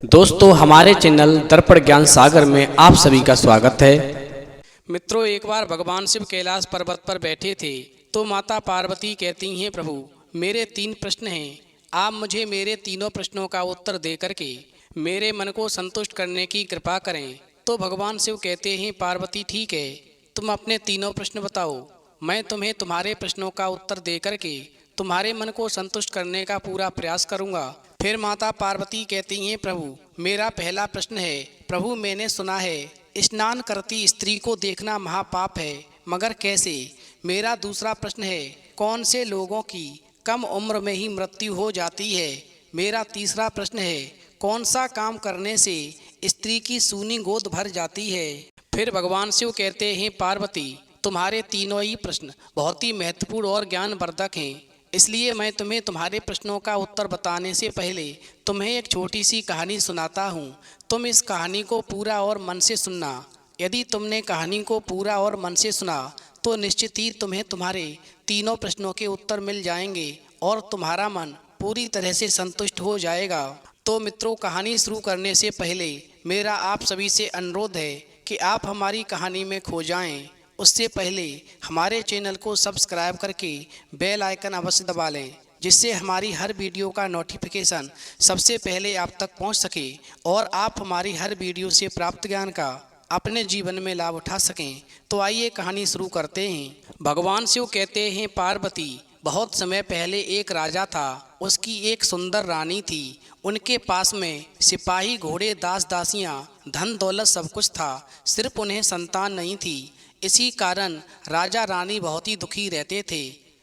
दोस्तों हमारे चैनल दर्पण ज्ञान सागर में आप सभी का स्वागत है। मित्रों, एक बार भगवान शिव कैलाश पर्वत पर बैठे थे तो माता पार्वती कहती हैं, प्रभु मेरे 3 प्रश्न हैं, आप मुझे मेरे तीनों प्रश्नों का उत्तर दे करके मेरे मन को संतुष्ट करने की कृपा करें। तो भगवान शिव कहते हैं, पार्वती ठीक है, तुम अपने तीनों प्रश्न बताओ, मैं तुम्हें तुम्हारे प्रश्नों का उत्तर दे करके तुम्हारे मन को संतुष्ट करने का पूरा प्रयास करूंगा। फिर माता पार्वती कहती हैं, प्रभु मेरा पहला प्रश्न है, प्रभु मैंने सुना है स्नान करती स्त्री को देखना महापाप है, मगर कैसे? मेरा दूसरा प्रश्न है, कौन से लोगों की कम उम्र में ही मृत्यु हो जाती है? मेरा तीसरा प्रश्न है, कौन सा काम करने से स्त्री की सूनी गोद भर जाती है? फिर भगवान शिव कहते हैं, पार्वती तुम्हारे तीनों ही प्रश्न बहुत ही महत्वपूर्ण और ज्ञानवर्धक हैं, इसलिए मैं तुम्हें तुम्हारे प्रश्नों का उत्तर बताने से पहले तुम्हें एक छोटी सी कहानी सुनाता हूँ। तुम इस कहानी को पूरा और मन से सुनना। यदि तुमने कहानी को पूरा और मन से सुना तो निश्चित ही तुम्हें तुम्हारे तीनों प्रश्नों के उत्तर मिल जाएंगे और तुम्हारा मन पूरी तरह से संतुष्ट हो जाएगा। तो मित्रों, कहानी शुरू करने से पहले मेरा आप सभी से अनुरोध है कि आप हमारी कहानी में खो जाएं। उससे पहले हमारे चैनल को सब्सक्राइब करके बेल आइकन अवश्य दबा लें, जिससे हमारी हर वीडियो का नोटिफिकेशन सबसे पहले आप तक पहुंच सके और आप हमारी हर वीडियो से प्राप्त ज्ञान का अपने जीवन में लाभ उठा सकें। तो आइए कहानी शुरू करते हैं। भगवान शिव कहते हैं, पार्वती बहुत समय पहले एक राजा था, उसकी एक सुंदर रानी थी। उनके पास में सिपाही, घोड़े, दास दासियाँ, धन दौलत सब कुछ था, सिर्फ उन्हें संतान नहीं थी। इसी कारण राजा रानी बहुत ही दुखी रहते थे।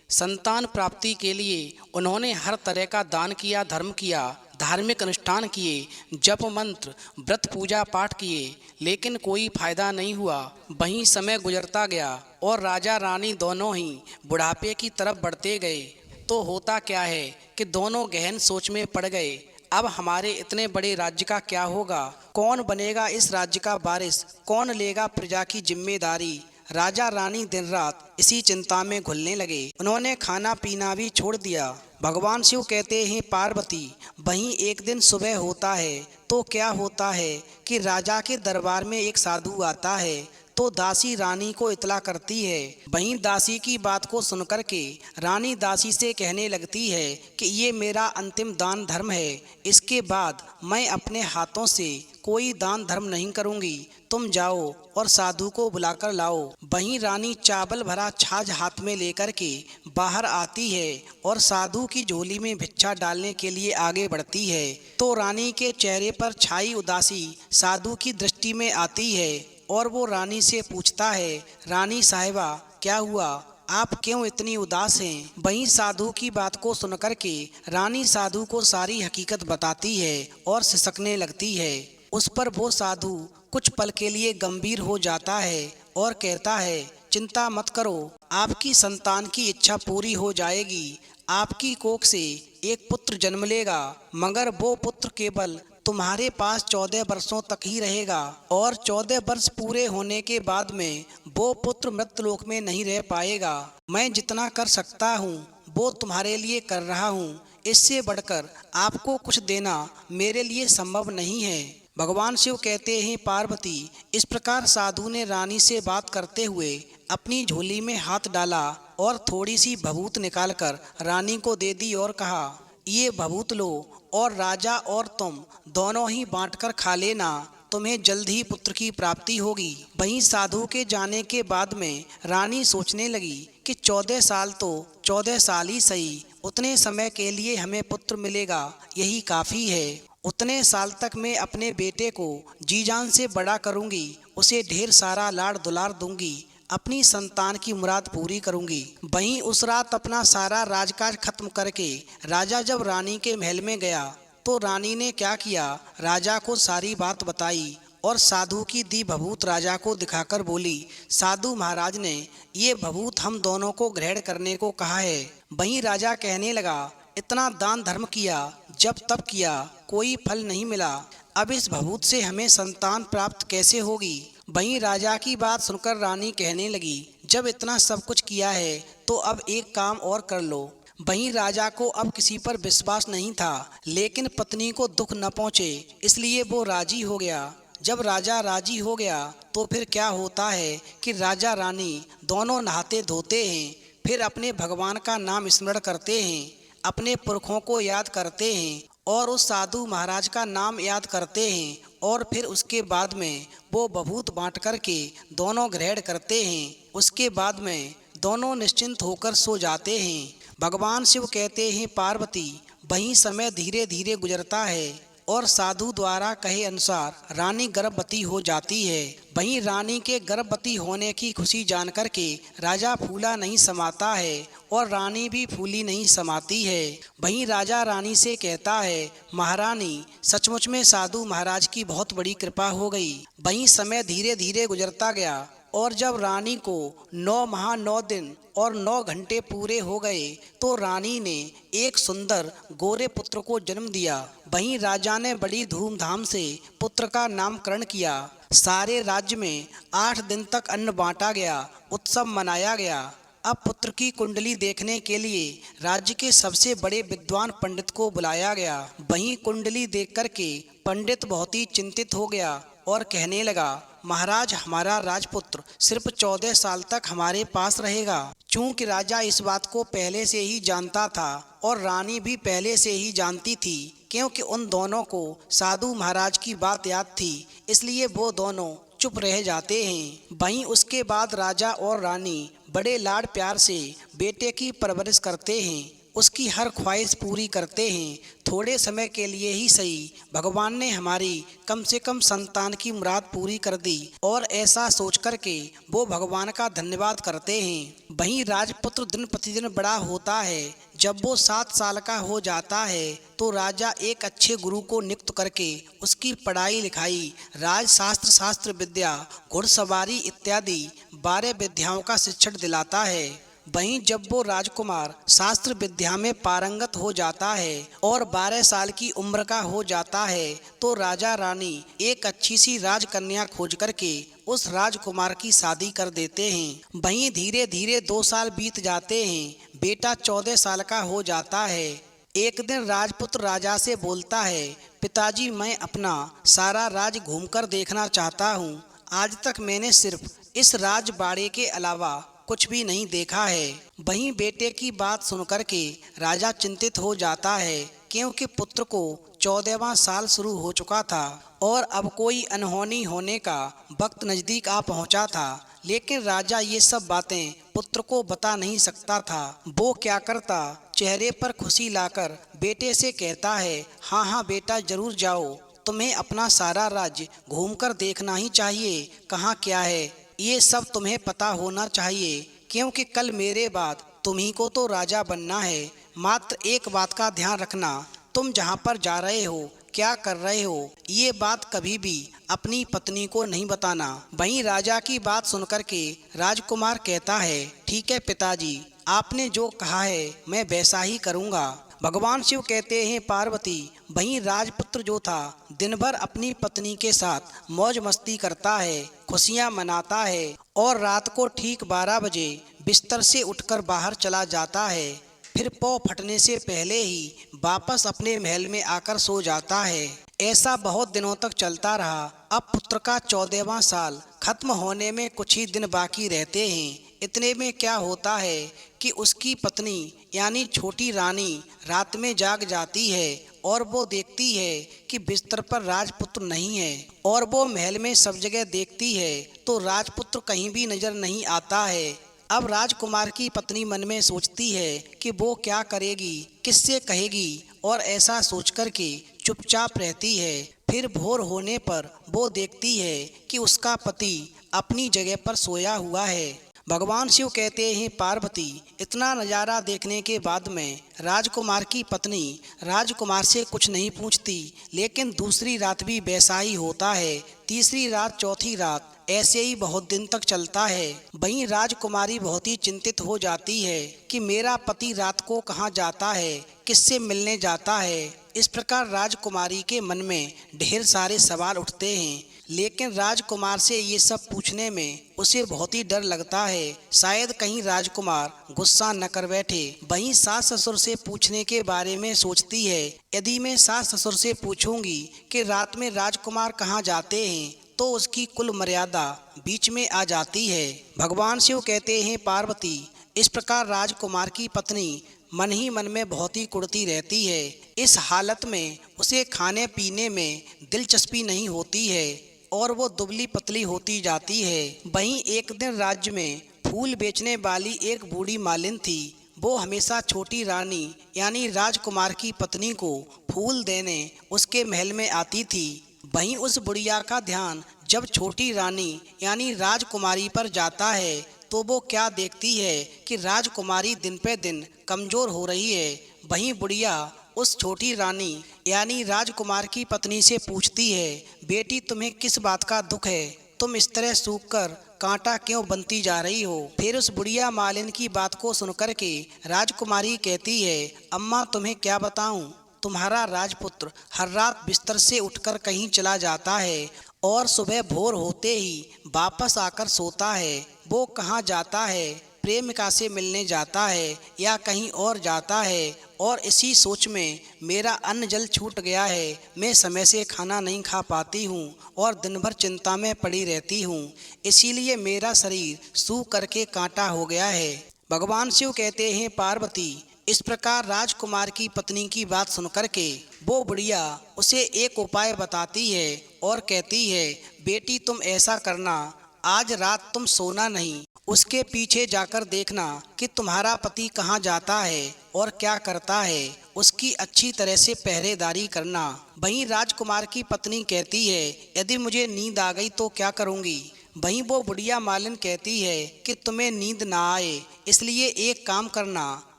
संतान प्राप्ति के लिए उन्होंने हर तरह का दान किया, धर्म किया, धार्मिक अनुष्ठान किए, जप मंत्र, व्रत, पूजा पाठ किए, लेकिन कोई फायदा नहीं हुआ। वहीं समय गुजरता गया और राजा रानी दोनों ही बुढ़ापे की तरफ बढ़ते गए। तो होता क्या है कि दोनों गहन सोच में पड़ गए। अब हमारे इतने बड़े राज्य का क्या होगा? कौन बनेगा इस राज्य का वारिस? कौन लेगा प्रजा की जिम्मेदारी? राजा रानी दिन रात इसी चिंता में घुलने लगे। उन्होंने खाना पीना भी छोड़ दिया। भगवान शिव कहते हैं, पार्वती वहीं एक दिन सुबह होता है तो क्या होता है कि राजा के दरबार में एक साधु आता है। तो दासी रानी को इतला करती है। वहीं दासी की बात को सुनकर के रानी दासी से कहने लगती है कि ये मेरा अंतिम दान धर्म है, इसके बाद मैं अपने हाथों से कोई दान धर्म नहीं करूंगी। तुम जाओ और साधु को बुलाकर लाओ। वहीं रानी चावल भरा छाछ हाथ में लेकर के बाहर आती है और साधु की झोली में भिक्षा डालने के लिए आगे बढ़ती है। तो रानी के चेहरे पर छाई उदासी साधु की दृष्टि में आती है और वो रानी से पूछता है, रानी साहिबा क्या हुआ, आप क्यों इतनी उदास हैं? वहीं साधु की बात को सुनकर के रानी साधु को सारी हकीकत बताती है और सिसकने लगती है। उस पर वो साधु कुछ पल के लिए गंभीर हो जाता है और कहता है, चिंता मत करो, आपकी संतान की इच्छा पूरी हो जाएगी। आपकी कोख से एक पुत्र जन्म लेगा, मगर वो पुत्र केवल तुम्हारे पास 14 वर्षों तक ही रहेगा और 14 वर्ष पूरे होने के बाद में वो पुत्र मृत्युलोक में नहीं रह पाएगा। मैं जितना कर सकता हूँ वो तुम्हारे लिए कर रहा हूँ, इससे बढ़कर आपको कुछ देना मेरे लिए संभव नहीं है। भगवान शिव कहते हैं, पार्वती इस प्रकार साधु ने रानी से बात करते हुए अपनी झोली में हाथ डाला और थोड़ी सी भभूत निकालकर रानी को दे दी और कहा, ये भभूत लो और राजा और तुम दोनों ही बांटकर खा लेना, तुम्हें जल्द ही पुत्र की प्राप्ति होगी। वहीं साधु के जाने के बाद में रानी सोचने लगी कि 14 साल तो 14 साल ही सही, उतने समय के लिए हमें पुत्र मिलेगा, यही काफ़ी है। उतने साल तक मैं अपने बेटे को जी जान से बड़ा करूँगी, उसे ढेर सारा लाड़ दुलार दूंगी, अपनी संतान की मुराद पूरी करूंगी। वहीं उस रात अपना सारा राजकाज खत्म करके राजा जब रानी के महल में गया तो रानी ने क्या किया, राजा को सारी बात बताई और साधु की दी भभूत राजा को दिखाकर बोली, साधु महाराज ने ये भभूत हम दोनों को ग्रहण करने को कहा है। वहीं राजा कहने लगा, इतना दान धर्म किया, जब तब किया, कोई फल नहीं मिला, अब इस भभूत से हमें संतान प्राप्त कैसे होगी? वहीं राजा की बात सुनकर रानी कहने लगी, जब इतना सब कुछ किया है तो अब एक काम और कर लो। वहीं राजा को अब किसी पर विश्वास नहीं था, लेकिन पत्नी को दुख न पहुँचे इसलिए वो राजी हो गया। जब राजा राजी हो गया तो फिर क्या होता है कि राजा रानी दोनों नहाते धोते हैं, फिर अपने भगवान का नाम स्मरण करते हैं, अपने पुरखों को याद करते हैं और उस साधु महाराज का नाम याद करते हैं, और फिर उसके बाद में वो बभूत बांट करके दोनों ग्रहण करते हैं। उसके बाद में दोनों निश्चिंत होकर सो जाते हैं। भगवान शिव कहते हैं पार्वती, वहीं समय धीरे धीरे गुजरता है और साधु द्वारा कहे अनुसार रानी गर्भवती हो जाती है। वहीं रानी के गर्भवती होने की खुशी जानकर के राजा फूला नहीं समाता है और रानी भी फूली नहीं समाती है। वहीं राजा रानी से कहता है, महारानी सचमुच में साधु महाराज की बहुत बड़ी कृपा हो गई। वहीं समय धीरे धीरे गुजरता गया और जब रानी को 9 माह 9 दिन और 9 घंटे पूरे हो गए तो रानी ने एक सुंदर गोरे पुत्र को जन्म दिया। वहीं राजा ने बड़ी धूमधाम से पुत्र का नामकरण किया। सारे राज्य में 8 दिन तक अन्न बांटा गया, उत्सव मनाया गया। अब पुत्र की कुंडली देखने के लिए राज्य के सबसे बड़े विद्वान पंडित को बुलाया गया। वहीं कुंडली देख करके पंडित बहुत ही चिंतित हो गया और कहने लगा, महाराज हमारा राजपुत्र सिर्फ 14 साल तक हमारे पास रहेगा। चूंकि राजा इस बात को पहले से ही जानता था और रानी भी पहले से ही जानती थी, क्योंकि उन दोनों को साधु महाराज की बात याद थी, इसलिए वो दोनों चुप रह जाते हैं। वहीं उसके बाद राजा और रानी बड़े लाड प्यार से बेटे की परवरिश करते हैं, उसकी हर ख्वाहिश पूरी करते हैं। थोड़े समय के लिए ही सही, भगवान ने हमारी कम से कम संतान की मुराद पूरी कर दी, और ऐसा सोच कर के वो भगवान का धन्यवाद करते हैं। वहीं राजपुत्र दिन प्रतिदिन बड़ा होता है। जब वो 7 साल का हो जाता है तो राजा एक अच्छे गुरु को नियुक्त करके उसकी पढ़ाई लिखाई, राजशास्त्र, शास्त्र विद्या, घुड़सवारी इत्यादि 12 विद्याओं का शिक्षण दिलाता है। वहीं जब वो राजकुमार शास्त्र विद्या में पारंगत हो जाता है और 12 साल की उम्र का हो जाता है तो राजा रानी एक अच्छी सी राजकन्या खोज करके उस राजकुमार की शादी कर देते हैं। वहीं धीरे धीरे 2 साल बीत जाते हैं, बेटा 14 साल का हो जाता है। एक दिन राजपुत्र राजा से बोलता है, पिताजी मैं अपना सारा राज घूमकर देखना चाहता हूँ। आज तक मैंने सिर्फ इस राजबाड़े के अलावा कुछ भी नहीं देखा है। वहीं बेटे की बात सुनकर के राजा चिंतित हो जाता है, क्योंकि पुत्र को 14वां साल शुरू हो चुका था और अब कोई अनहोनी होने का वक्त नज़दीक आ पहुंचा था। लेकिन राजा ये सब बातें पुत्र को बता नहीं सकता था। वो क्या करता, चेहरे पर खुशी लाकर बेटे से कहता है, हाँ हाँ बेटा जरूर जाओ, तुम्हें अपना सारा राज्य घूमकर देखना ही चाहिए, कहाँ क्या है ये सब तुम्हें पता होना चाहिए, क्योंकि कल मेरे बाद तुम्ही को तो राजा बनना है। मात्र एक बात का ध्यान रखना, तुम जहाँ पर जा रहे हो, क्या कर रहे हो, ये बात कभी भी अपनी पत्नी को नहीं बताना। वहीं राजा की बात सुनकर के राजकुमार कहता है, ठीक है पिताजी, आपने जो कहा है मैं वैसा ही करूँगा। भगवान शिव कहते हैं पार्वती, वहीं राजपुत्र जो था दिन भर अपनी पत्नी के साथ मौज मस्ती करता है, खुशियां मनाता है और रात को ठीक 12 बजे बिस्तर से उठकर बाहर चला जाता है। फिर पौ फटने से पहले ही वापस अपने महल में आकर सो जाता है। ऐसा बहुत दिनों तक चलता रहा। अब पुत्र का 14वां साल खत्म होने में कुछ ही दिन बाकी रहते हैं। इतने में क्या होता है कि उसकी पत्नी यानी छोटी रानी रात में जाग जाती है और वो देखती है कि बिस्तर पर राजपुत्र नहीं है, और वो महल में सब जगह देखती है तो राजपुत्र कहीं भी नजर नहीं आता है। अब राजकुमार की पत्नी मन में सोचती है कि वो क्या करेगी, किससे कहेगी, और ऐसा सोच कर के चुपचाप रहती है। फिर भोर होने पर वो देखती है कि उसका पति अपनी जगह पर सोया हुआ है। भगवान शिव कहते हैं पार्वती, इतना नज़ारा देखने के बाद में राजकुमार की पत्नी राजकुमार से कुछ नहीं पूछती, लेकिन दूसरी रात भी वैसा ही होता है, तीसरी रात, चौथी रात, ऐसे ही बहुत दिन तक चलता है। वहीं राजकुमारी बहुत ही चिंतित हो जाती है कि मेरा पति रात को कहाँ जाता है, किससे मिलने जाता है। इस प्रकार राजकुमारी के मन में ढेर सारे सवाल उठते हैं, लेकिन राजकुमार से ये सब पूछने में उसे बहुत ही डर लगता है। शायद कहीं राजकुमार गुस्सा न कर बैठे। वहीं सास ससुर से पूछने के बारे में सोचती है, यदि मैं सास ससुर से पूछूंगी कि रात में राजकुमार कहाँ जाते हैं तो उसकी कुल मर्यादा बीच में आ जाती है। भगवान शिव कहते हैं, पार्वती, इस प्रकार राजकुमार की पत्नी मन ही मन में बहुत ही कुढ़ती रहती है। इस हालत में उसे खाने पीने में दिलचस्पी नहीं होती है और वो दुबली पतली होती जाती है। वहीं एक दिन राज्य में फूल बेचने वाली एक बूढ़ी मालिन थी। वो हमेशा छोटी रानी यानी राजकुमार की पत्नी को फूल देने उसके महल में आती थी। वहीं उस बुढ़िया का ध्यान जब छोटी रानी यानी राजकुमारी पर जाता है तो वो क्या देखती है कि राजकुमारी दिन पे दिन कमज़ोर हो रही है। वहीं बुढ़िया उस छोटी रानी यानी राजकुमार की पत्नी से पूछती है, बेटी, तुम्हें किस बात का दुख है? तुम इस तरह सूखकर कांटा क्यों बनती जा रही हो? फिर उस बुढ़िया मालिन की बात को सुनकर के राजकुमारी कहती है, अम्मा, तुम्हें क्या बताऊं, तुम्हारा राजपुत्र हर रात बिस्तर से उठकर कहीं चला जाता है और सुबह भोर होते ही वापस आकर सोता है। वो कहाँ जाता है? प्रेमिका से मिलने जाता है या कहीं और जाता है। और इसी सोच में मेरा अन्न जल छूट गया है। मैं समय से खाना नहीं खा पाती हूँ और दिन भर चिंता में पड़ी रहती हूँ, इसीलिए मेरा शरीर सूख करके कांटा हो गया है। भगवान शिव कहते हैं, पार्वती, इस प्रकार राजकुमार की पत्नी की बात सुनकर के वो बुढ़िया उसे एक उपाय बताती है और कहती है, बेटी, तुम ऐसा करना, आज रात तुम सोना नहीं, उसके पीछे जाकर देखना कि तुम्हारा पति कहाँ जाता है और क्या करता है। उसकी अच्छी तरह से पहरेदारी करना। वहीं राजकुमार की पत्नी कहती है, यदि मुझे नींद आ गई तो क्या करूँगी? वहीं वो बुढ़िया मालिन कहती है कि तुम्हें नींद ना आए इसलिए एक काम करना,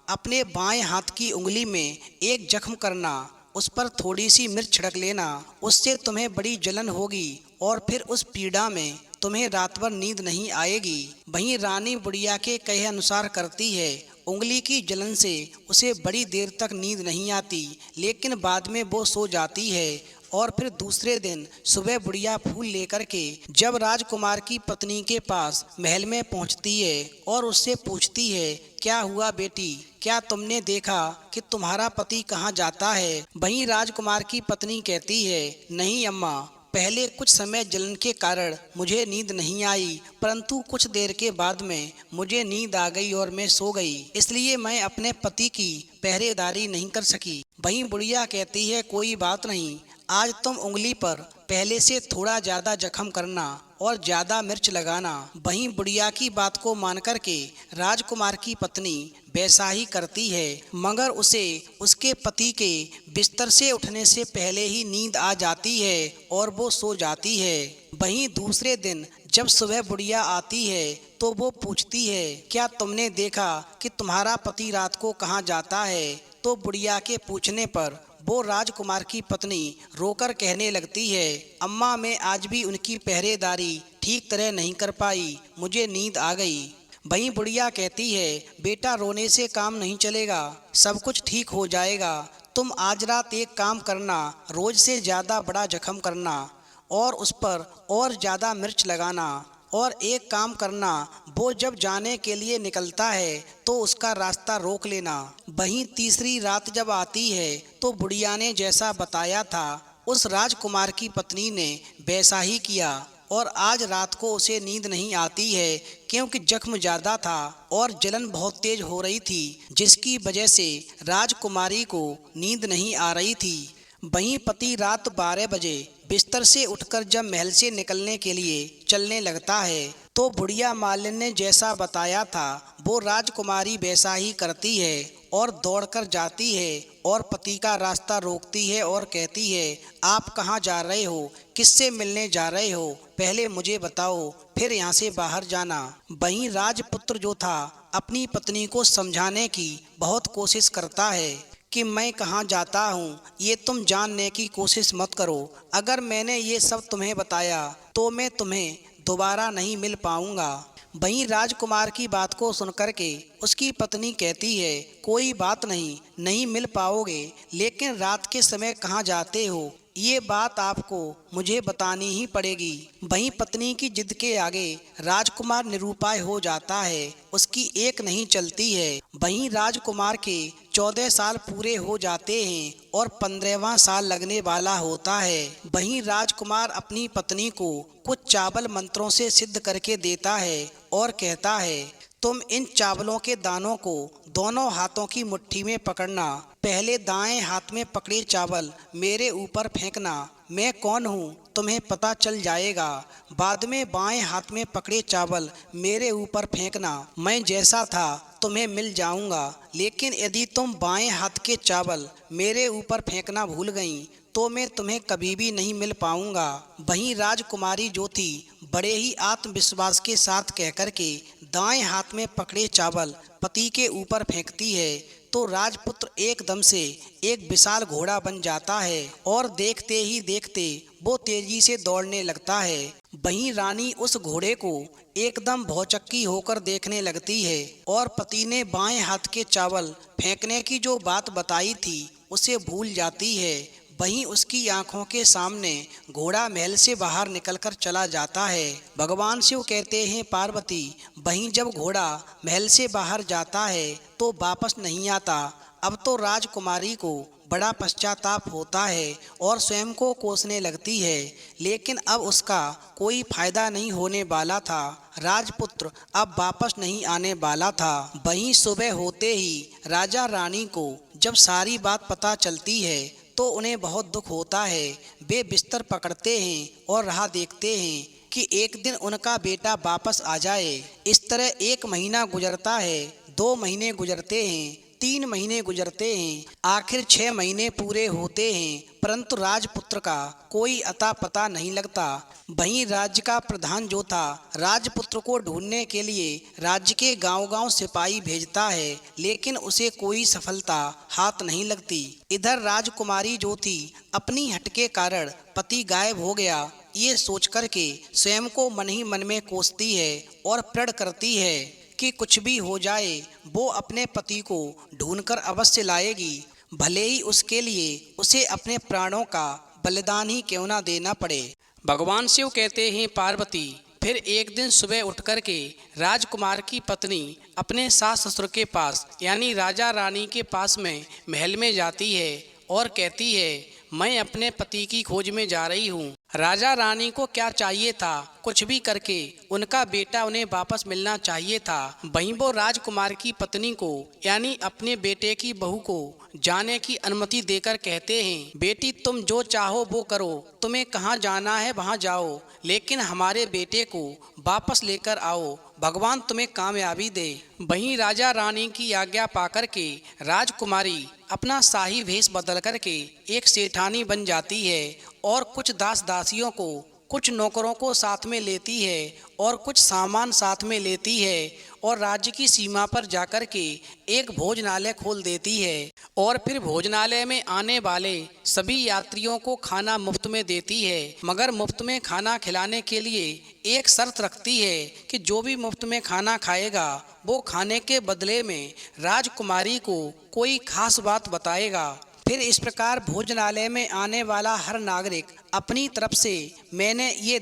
अपने बाएं हाथ की उंगली में एक जख्म करना, उस पर थोड़ी सी मिर्च छिड़क लेना, उससे तुम्हें बड़ी जलन होगी और फिर उस पीड़ा में तुम्हें रात भर नींद नहीं आएगी। वहीं रानी बुढ़िया के कहे अनुसार करती है। उंगली की जलन से उसे बड़ी देर तक नींद नहीं आती, लेकिन बाद में वो सो जाती है। और फिर दूसरे दिन सुबह बुढ़िया फूल लेकर के जब राजकुमार की पत्नी के पास महल में पहुंचती है और उससे पूछती है, क्या हुआ बेटी, क्या तुमने देखा कि तुम्हारा पति कहाँ जाता है? वहीं राजकुमार की पत्नी कहती है, नहीं अम्मा, पहले कुछ समय जलन के कारण मुझे नींद नहीं आई, परंतु कुछ देर के बाद में मुझे नींद आ गई और मैं सो गई, इसलिए मैं अपने पति की पहरेदारी नहीं कर सकी। वहीं बुढ़िया कहती है, कोई बात नहीं, आज तुम उंगली पर पहले से थोड़ा ज़्यादा जख्म करना और ज़्यादा मिर्च लगाना। वहीं बुढ़िया की बात को मान कर के राजकुमार की पत्नी वैसा ही करती है, मगर उसे उसके पति के बिस्तर से उठने से पहले ही नींद आ जाती है और वो सो जाती है। वहीं दूसरे दिन जब सुबह बुढ़िया आती है तो वो पूछती है, क्या तुमने देखा कि तुम्हारा पति रात को कहाँ जाता है? तो बुढ़िया के पूछने पर वो राजकुमार की पत्नी रोकर कहने लगती है, अम्मा, मैं आज भी उनकी पहरेदारी ठीक तरह नहीं कर पाई, मुझे नींद आ गई। वहीं बुढ़िया कहती है, बेटा, रोने से काम नहीं चलेगा, सब कुछ ठीक हो जाएगा। तुम आज रात एक काम करना, रोज से ज़्यादा बड़ा जख्म करना और उस पर और ज़्यादा मिर्च लगाना, और एक काम करना, वो जब जाने के लिए निकलता है तो उसका रास्ता रोक लेना। वहीं तीसरी रात जब आती है तो बुढ़िया ने जैसा बताया था उस राजकुमार की पत्नी ने वैसा ही किया और आज रात को उसे नींद नहीं आती है, क्योंकि जख्म ज़्यादा था और जलन बहुत तेज हो रही थी, जिसकी वजह से राजकुमारी को नींद नहीं आ रही थी। वहीं पति रात 12 बजे बिस्तर से उठकर जब महल से निकलने के लिए चलने लगता है तो बुढ़िया मालिन ने जैसा बताया था वो राजकुमारी वैसा ही करती है और दौड़कर जाती है और पति का रास्ता रोकती है और कहती है, आप कहाँ जा रहे हो? किससे मिलने जा रहे हो? पहले मुझे बताओ, फिर यहाँ से बाहर जाना। वहीं राजपुत्र जो था अपनी पत्नी को समझाने की बहुत कोशिश करता है कि मैं कहाँ जाता हूँ ये तुम जानने की कोशिश मत करो। अगर मैंने ये सब तुम्हें बताया तो मैं तुम्हें दोबारा नहीं मिल पाऊँगा। वहीं राजकुमार की बात को सुनकर के उसकी पत्नी कहती है, कोई बात नहीं, नहीं मिल पाओगे, लेकिन रात के समय कहाँ जाते हो, ये बात आपको मुझे बतानी ही पड़ेगी। वहीं पत्नी की जिद के आगे राजकुमार निरुपाय हो जाता है, उसकी एक नहीं चलती है। वहीं राजकुमार के 14 साल पूरे हो जाते हैं और 15वां साल लगने वाला होता है। वहीं राजकुमार अपनी पत्नी को कुछ चावल मंत्रों से सिद्ध करके देता है और कहता है, तुम इन चावलों के दानों को दोनों हाथों की मुट्ठी में पकड़ना। पहले दाएं हाथ में पकड़े चावल मेरे ऊपर फेंकना, मैं कौन हूँ तुम्हें पता चल जाएगा। बाद में बाएं हाथ में पकड़े चावल मेरे ऊपर फेंकना, मैं जैसा था तुम्हें मिल जाऊंगा। लेकिन यदि तुम बाएं हाथ के चावल मेरे ऊपर फेंकना भूल गईं तो मैं तुम्हें कभी भी नहीं मिल पाऊंगा। वहीं राजकुमारी जो थी बड़े ही आत्मविश्वास के साथ कहकर के दाएं हाथ में पकड़े चावल पति के ऊपर फेंकती है तो राजपुत्र एकदम से एक विशाल घोड़ा बन जाता है और देखते ही देखते वो तेजी से दौड़ने लगता है। वहीं रानी उस घोड़े को एकदम भौचक्की होकर देखने लगती है और पति ने बाएं हाथ के चावल फेंकने की जो बात बताई थी उसे भूल जाती है। वहीं उसकी आंखों के सामने घोड़ा महल से बाहर निकलकर चला जाता है। भगवान शिव कहते हैं, पार्वती, वहीं जब घोड़ा महल से बाहर जाता है तो वापस नहीं आता। अब तो राजकुमारी को बड़ा पश्चाताप होता है और स्वयं को कोसने लगती है, लेकिन अब उसका कोई फायदा नहीं होने वाला था। राजपुत्र अब वापस नहीं आने वाला था। वहीं सुबह होते ही राजा रानी को जब सारी बात पता चलती है तो उन्हें बहुत दुख होता है। वे बिस्तर पकड़ते हैं और राह देखते हैं कि एक दिन उनका बेटा वापस आ जाए। इस तरह 1 महीना गुजरता है, 2 महीने गुजरते हैं, 3 महीने गुजरते हैं, आखिर 6 महीने पूरे होते हैं, परंतु राजपुत्र का कोई अता पता नहीं लगता। वहीं राज्य का प्रधान जो था राजपुत्र को ढूंढने के लिए राज्य के गांव-गांव सिपाही भेजता है, लेकिन उसे कोई सफलता हाथ नहीं लगती। इधर राजकुमारी जो थी अपनी हट के कारण पति गायब हो गया, ये सोच कर के स्वयं को मन ही मन में कोसती है और प्रण करती है कि कुछ भी हो जाए वो अपने पति को ढूंढकर अवश्य लाएगी, भले ही उसके लिए उसे अपने प्राणों का बलिदान ही क्यों ना देना पड़े। भगवान शिव कहते हैं, पार्वती, फिर एक दिन सुबह उठ कर के राजकुमार की पत्नी अपने सास ससुर के पास यानी राजा रानी के पास में महल में जाती है और कहती है, मैं अपने पति की खोज में जा रही हूँ। राजा रानी को क्या चाहिए था, कुछ भी करके उनका बेटा उन्हें वापस मिलना चाहिए था। वहीं वो राजकुमार की पत्नी को यानी अपने बेटे की बहू को जाने की अनुमति देकर कहते हैं, बेटी तुम जो चाहो वो करो, तुम्हें कहाँ जाना है वहाँ जाओ, लेकिन हमारे बेटे को वापस लेकर आओ, भगवान तुम्हें कामयाबी दे। वहीं राजा रानी की आज्ञा पाकर के राजकुमारी अपना शाही वेश बदल करके एक सेठानी बन जाती है और कुछ दास दासियों को, कुछ नौकरों को साथ में लेती है और कुछ सामान साथ में लेती है और राज्य की सीमा पर जाकर के एक भोजनालय खोल देती है और फिर भोजनालय में आने वाले सभी यात्रियों को खाना मुफ्त में देती है। मगर मुफ्त में खाना खिलाने के लिए एक शर्त रखती है कि जो भी मुफ्त में खाना खाएगा वो खाने के बदले में राजकुमारी को कोई खास बात बताएगा। फिर इस प्रकार भोजनालय में आने वाला हर नागरिक अपनी तरफ से मैंने ये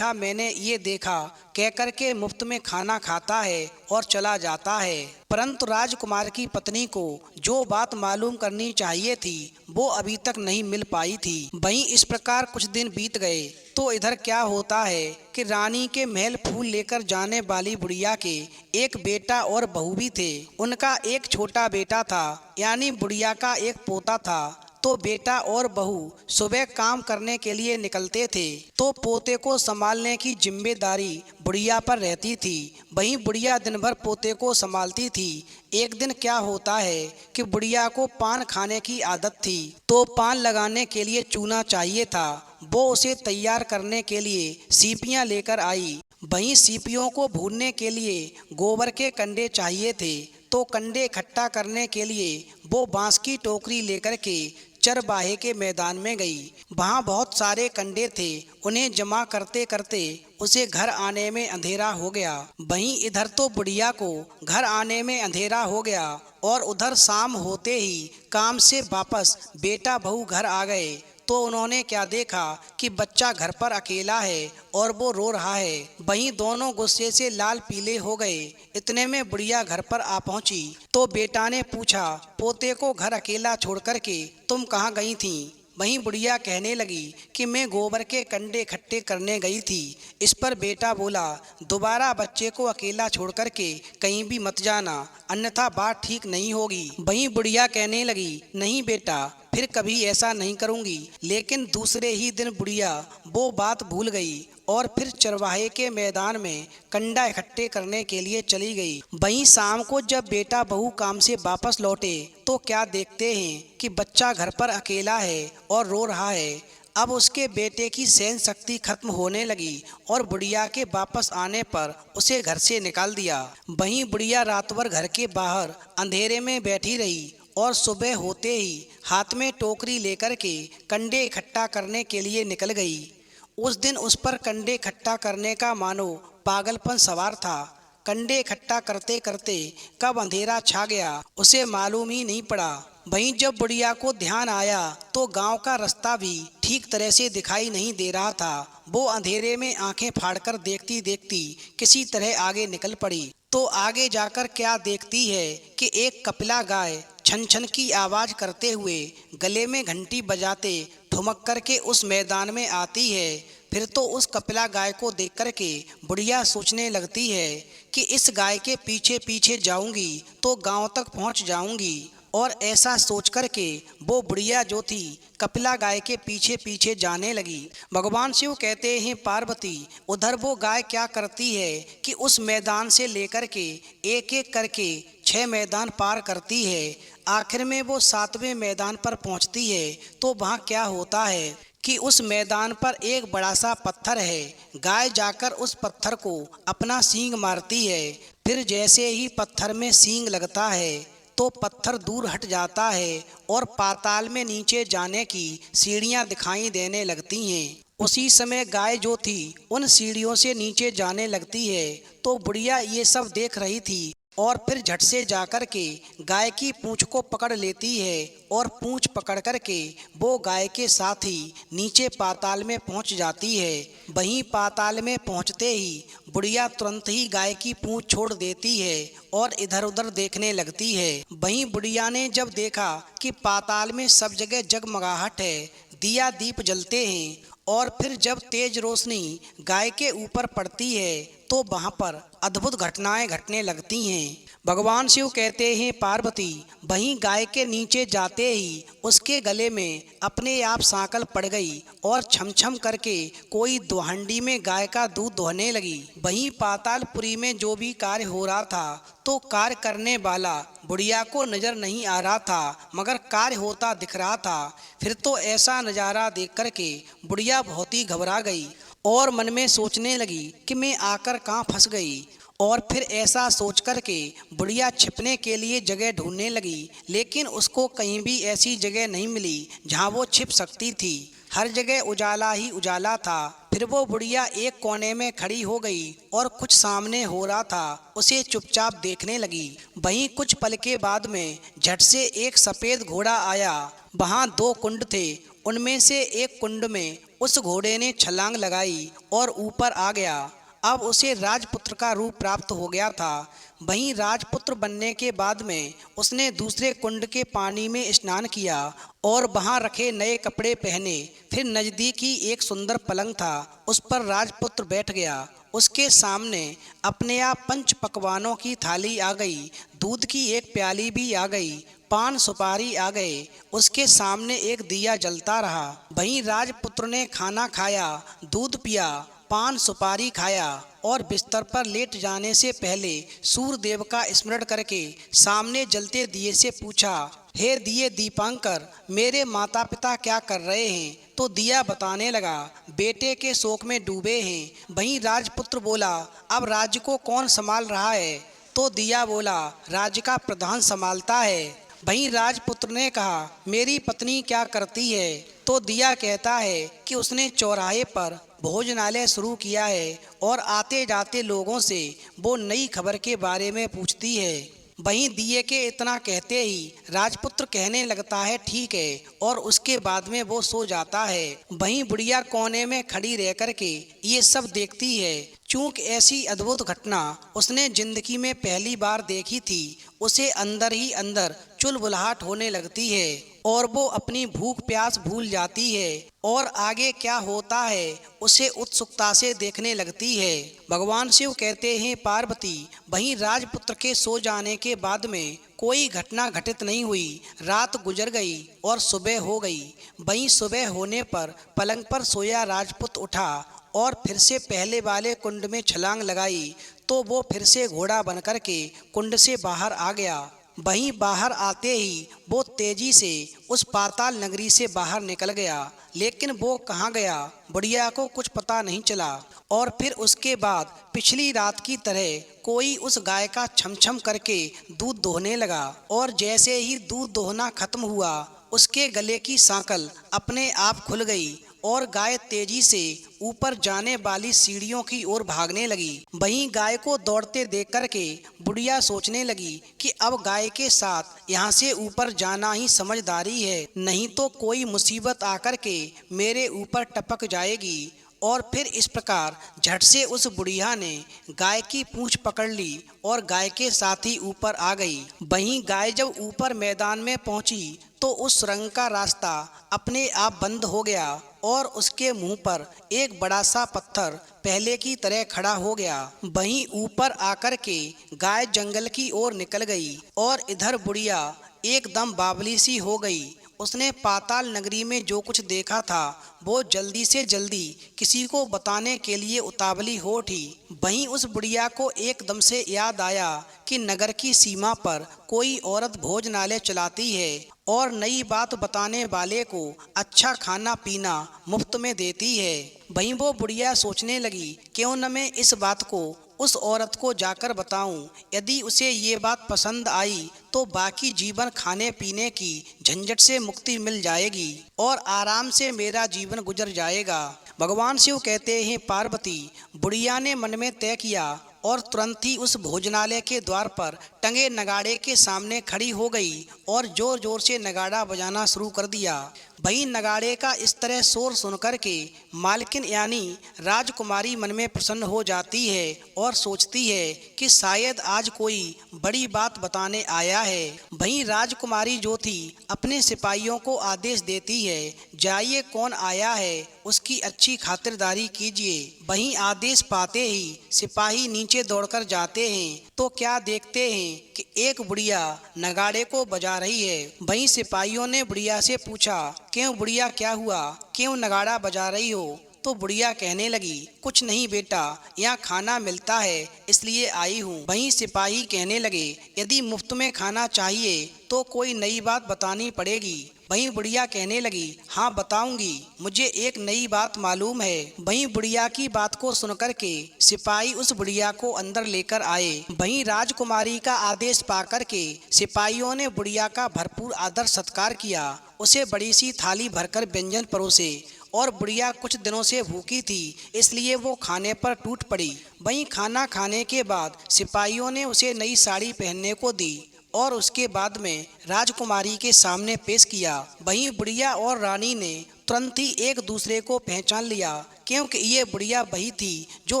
देखा कह कर के मुफ्त में खाना खाता है और चला जाता है। परंतु राजकुमार की पत्नी को जो बात मालूम करनी चाहिए थी वो अभी तक नहीं मिल पाई थी। वहीं इस प्रकार कुछ दिन बीत गए तो इधर क्या होता है कि रानी के महल फूल लेकर जाने वाली बुढ़िया के एक बेटा और बहू भी थे। उनका एक छोटा बेटा था यानी बुढ़िया का एक पोता था। तो बेटा और बहू सुबह काम करने के लिए निकलते थे तो पोते को संभालने की जिम्मेदारी बुढ़िया पर रहती थी। वहीं बुढ़िया दिन भर पोते को संभालती थी। एक दिन क्या होता है कि बुढ़िया को पान खाने की आदत थी तो पान लगाने के लिए चूना चाहिए था। वो उसे तैयार करने के लिए सीपियाँ लेकर आई। वहीं सीपियों को भूनने के लिए गोबर के कंडे चाहिए थे तो कंडे इकट्ठा करने के लिए वो बांस की टोकरी लेकर के चरवाहे के मैदान में गई। वहाँ बहुत सारे कंडे थे। उन्हें जमा करते करते उसे घर आने में अंधेरा हो गया। वहीं इधर तो बुढ़िया को घर आने में अंधेरा हो गया और उधर शाम होते ही काम से वापस बेटा बहू घर आ गए तो उन्होंने क्या देखा कि बच्चा घर पर अकेला है और वो रो रहा है। वहीं दोनों गुस्से से लाल पीले हो गए। इतने में बुढ़िया घर पर आ पहुंची तो बेटा ने पूछा, पोते को घर अकेला छोड़ कर के तुम कहाँ गई थी? वहीं बुढ़िया कहने लगी कि मैं गोबर के कंडे इकट्ठे करने गई थी। इस पर बेटा बोला, दोबारा बच्चे को अकेला छोड़ कर के कहीं भी मत जाना, अन्यथा बात ठीक नहीं होगी। वहीं बुढ़िया कहने लगी, नहीं बेटा, फिर कभी ऐसा नहीं करूंगी। लेकिन दूसरे ही दिन बुढ़िया वो बात भूल गई और फिर चरवाहे के मैदान में कंडा इकट्ठे करने के लिए चली गई। वहीं शाम को जब बेटा बहू काम से वापस लौटे तो क्या देखते हैं कि बच्चा घर पर अकेला है और रो रहा है। अब उसके बेटे की सहन शक्ति खत्म होने लगी और बुढ़िया के वापस आने पर उसे घर से निकाल दिया। वहीं बुढ़िया रात भर घर के बाहर अंधेरे में बैठी रही और सुबह होते ही हाथ में टोकरी लेकर के कंडे इकट्ठा करने के लिए निकल गई। उस दिन उस पर कंडे इकट्ठा करने का मानो पागलपन सवार था। कंडे इकट्ठा करते करते कब अंधेरा छा गया उसे मालूम ही नहीं पड़ा। वहीं जब बुढ़िया को ध्यान आया तो गांव का रास्ता भी ठीक तरह से दिखाई नहीं दे रहा था। वो अंधेरे में आंखें फाड़कर देखती देखती किसी तरह आगे निकल पड़ी तो आगे जाकर क्या देखती है कि एक कपिला गाय छन छन की आवाज करते हुए गले में घंटी बजाते ठुमक करके उस मैदान में आती है। फिर तो उस कपिला गाय को देख करके बुढ़िया सोचने लगती है कि इस गाय के पीछे पीछे जाऊंगी तो गांव तक पहुंच जाऊंगी। और ऐसा सोच करके वो बुढ़िया जो थी कपिला गाय के पीछे पीछे जाने लगी। भगवान शिव कहते हैं, पार्वती उधर वो गाय क्या करती है कि उस मैदान से लेकर के एक एक करके 6 मैदान पार करती है। आखिर में वो 7वें मैदान पर पहुंचती है तो वहाँ क्या होता है कि उस मैदान पर एक बड़ा सा पत्थर है। गाय जाकर उस पत्थर को अपना सींग मारती है। फिर जैसे ही पत्थर में सींग लगता है तो पत्थर दूर हट जाता है और पाताल में नीचे जाने की सीढ़ियां दिखाई देने लगती हैं। उसी समय गाय जो थी उन सीढ़ियों से नीचे जाने लगती है तो बुढ़िया ये सब देख रही थी और फिर झट से जाकर के गाय की पूंछ को पकड़ लेती है और पूंछ पकड़ करके वो गाय के साथ ही नीचे पाताल में पहुंच जाती है। वहीं पाताल में पहुंचते ही बुढ़िया तुरंत ही गाय की पूंछ छोड़ देती है और इधर उधर देखने लगती है। वहीं बुढ़िया ने जब देखा कि पाताल में सब जगह जगमगाहट है, दिया दीप जलते हैं और फिर जब तेज रोशनी गाय के ऊपर पड़ती है तो वहाँ पर अद्भुत घटनाएं घटने लगती हैं। भगवान शिव कहते हैं, पार्वती वहीं गाय के नीचे जाते ही उसके गले में अपने आप सांकल पड़ गई और छम छम करके कोई दुहांडी में गाय का दूध दोहने लगी। वहीं पातालपुरी में जो भी कार्य हो रहा था तो कार्य करने वाला बुढ़िया को नजर नहीं आ रहा था मगर कार्य होता दिख रहा था। फिर तो ऐसा नज़ारा देख करके बुढ़िया बहुत ही घबरा गई और मन में सोचने लगी कि मैं आकर कहाँ फंस गई। और फिर ऐसा सोच कर के बुढ़िया छिपने के लिए जगह ढूंढने लगी, लेकिन उसको कहीं भी ऐसी जगह नहीं मिली जहाँ वो छिप सकती थी। हर जगह उजाला ही उजाला था। फिर वो बुढ़िया एक कोने में खड़ी हो गई और कुछ सामने हो रहा था उसे चुपचाप देखने लगी। वहीं कुछ पल के बाद में झट से एक सफ़ेद घोड़ा आया। वहाँ 2 कुंड थे, उनमें से एक कुंड में उस घोड़े ने छलांग लगाई और ऊपर आ गया। अब उसे राजपुत्र का रूप प्राप्त हो गया था। वहीं राजपुत्र बनने के बाद में उसने दूसरे कुंड के पानी में स्नान किया और वहां रखे नए कपड़े पहने। फिर नज़दीक ही एक सुंदर पलंग था, उस पर राजपुत्र बैठ गया। उसके सामने अपने आप 5 पकवानों की थाली आ गई, दूध की एक प्याली भी आ गई, पान सुपारी आ गए। उसके सामने एक दिया जलता रहा। वहीं राजपुत्र ने खाना खाया, दूध पिया, पान सुपारी खाया और बिस्तर पर लेट जाने से पहले सूर्यदेव का स्मरण करके सामने जलते दिए से पूछा, हे दिए दीपांकर, मेरे माता पिता क्या कर रहे हैं? तो दिया बताने लगा, बेटे के शोक में डूबे हैं। वहीं राजपुत्र बोला, अब राज्य को कौन संभाल रहा है? तो दिया बोला, राज्य का प्रधान संभालता है। वहीं राजपुत्र ने कहा, मेरी पत्नी क्या करती है? तो दिया कहता है कि उसने चौराहे पर भोजनालय शुरू किया है और आते जाते लोगों से वो नई खबर के बारे में पूछती है। वहीं दिए के इतना कहते ही राजपुत्र कहने लगता है ठीक है, और उसके बाद में वो सो जाता है। वहीं बुढ़िया कोने में खड़ी रह कर के ये सब देखती है। चूंकि ऐसी अद्भुत घटना उसने जिंदगी में पहली बार देखी थी, उसे अंदर ही अंदर चुलबुलाहट होने लगती है और वो अपनी भूख प्यास भूल जाती है और आगे क्या होता है उसे उत्सुकता से देखने लगती है। भगवान शिव कहते हैं, पार्वती, वहीं राजपुत्र के सो जाने के बाद में कोई घटना घटित नहीं हुई। रात गुजर गई और सुबह हो गई। वहीं सुबह होने पर पलंग पर सोया राजपुत्र उठा और फिर से पहले वाले कुंड में छलांग लगाई तो वो फिर से घोड़ा बनकर के कुंड से बाहर आ गया। वहीं बाहर आते ही वो तेजी से उस पाताल नगरी से बाहर निकल गया, लेकिन वो कहाँ गया बुढ़िया को कुछ पता नहीं चला। और फिर उसके बाद पिछली रात की तरह कोई उस गाय का छमछम करके दूध दोहने लगा और जैसे ही दूध दोहना खत्म हुआ उसके गले की सांकल अपने आप खुल गई और गाय तेजी से ऊपर जाने वाली सीढ़ियों की ओर भागने लगी। वहीं गाय को दौड़ते देख कर के बुढ़िया सोचने लगी कि अब गाय के साथ यहाँ से ऊपर जाना ही समझदारी है, नहीं तो कोई मुसीबत आकर के मेरे ऊपर टपक जाएगी। और फिर इस प्रकार झट से उस बुढ़िया ने गाय की पूंछ पकड़ ली और गाय के साथ ही ऊपर आ गई। वहीं गाय जब ऊपर मैदान में पहुंची तो उस सुरंग का रास्ता अपने आप बंद हो गया और उसके मुंह पर एक बड़ा सा पत्थर पहले की तरह खड़ा हो गया। वहीं ऊपर आकर के गाय जंगल की ओर निकल गई और इधर बुढ़िया एकदम बावली सी हो गई। उसने पाताल नगरी में जो कुछ देखा था वो जल्दी से जल्दी किसी को बताने के लिए उतावली हो उठी। वहीं उस बुढ़िया को एकदम से याद आया कि नगर की सीमा पर कोई औरत भोजनालय चलाती है और नई बात बताने वाले को अच्छा खाना पीना मुफ्त में देती है। वहीं वो बुढ़िया सोचने लगी, क्यों न मैं इस बात को उस औरत को जाकर बताऊं। यदि उसे ये बात पसंद आई तो बाकी जीवन खाने पीने की झंझट से मुक्ति मिल जाएगी और आराम से मेरा जीवन गुजर जाएगा। भगवान शिव कहते हैं, पार्वती, बुढ़िया ने मन में तय किया और तुरंत ही उस भोजनालय के द्वार पर टंगे नगाड़े के सामने खड़ी हो गई और जोर जोर से नगाड़ा बजाना शुरू कर दिया। वहीं नगाड़े का इस तरह शोर सुनकर के मालकिन यानी राजकुमारी मन में प्रसन्न हो जाती है और सोचती है कि शायद आज कोई बड़ी बात बताने आया है। वहीं राजकुमारी जो थी अपने सिपाहियों को आदेश देती है, जाइए कौन आया है उसकी अच्छी खातिरदारी कीजिए। वहीं आदेश पाते ही सिपाही नीचे दौड़कर जाते हैं तो क्या देखते हैं कि एक बुढ़िया नगाड़े को बजा रही है। वहीं सिपाहियों ने बुढ़िया से पूछा, क्यों बुढ़िया, क्या हुआ, क्यों नगाड़ा बजा रही हो? तो बुढ़िया कहने लगी, कुछ नहीं बेटा, यहाँ खाना मिलता है इसलिए आई हूँ। वहीं सिपाही कहने लगे, यदि मुफ्त में खाना चाहिए तो कोई नई बात बतानी पड़ेगी। वहीं बुढ़िया कहने लगी, हाँ बताऊंगी, मुझे एक नई बात मालूम है। वहीं बुढ़िया की बात को सुनकर के सिपाही उस बुढ़िया को अंदर लेकर आए। वहीं राजकुमारी का आदेश पाकर के सिपाहियों ने बुढ़िया का भरपूर आदर सत्कार किया। उसे बड़ी सी थाली भरकर व्यंजन परोसे और बुढ़िया कुछ दिनों से भूखी थी इसलिए वो खाने पर टूट पड़ी। वहीं खाना खाने के बाद सिपाहियों ने उसे नई साड़ी पहनने को दी और उसके बाद में राजकुमारी के सामने पेश किया। वहीं बुढ़िया और रानी ने तुरंत ही एक दूसरे को पहचान लिया, क्योंकि ये बुढ़िया वही थी जो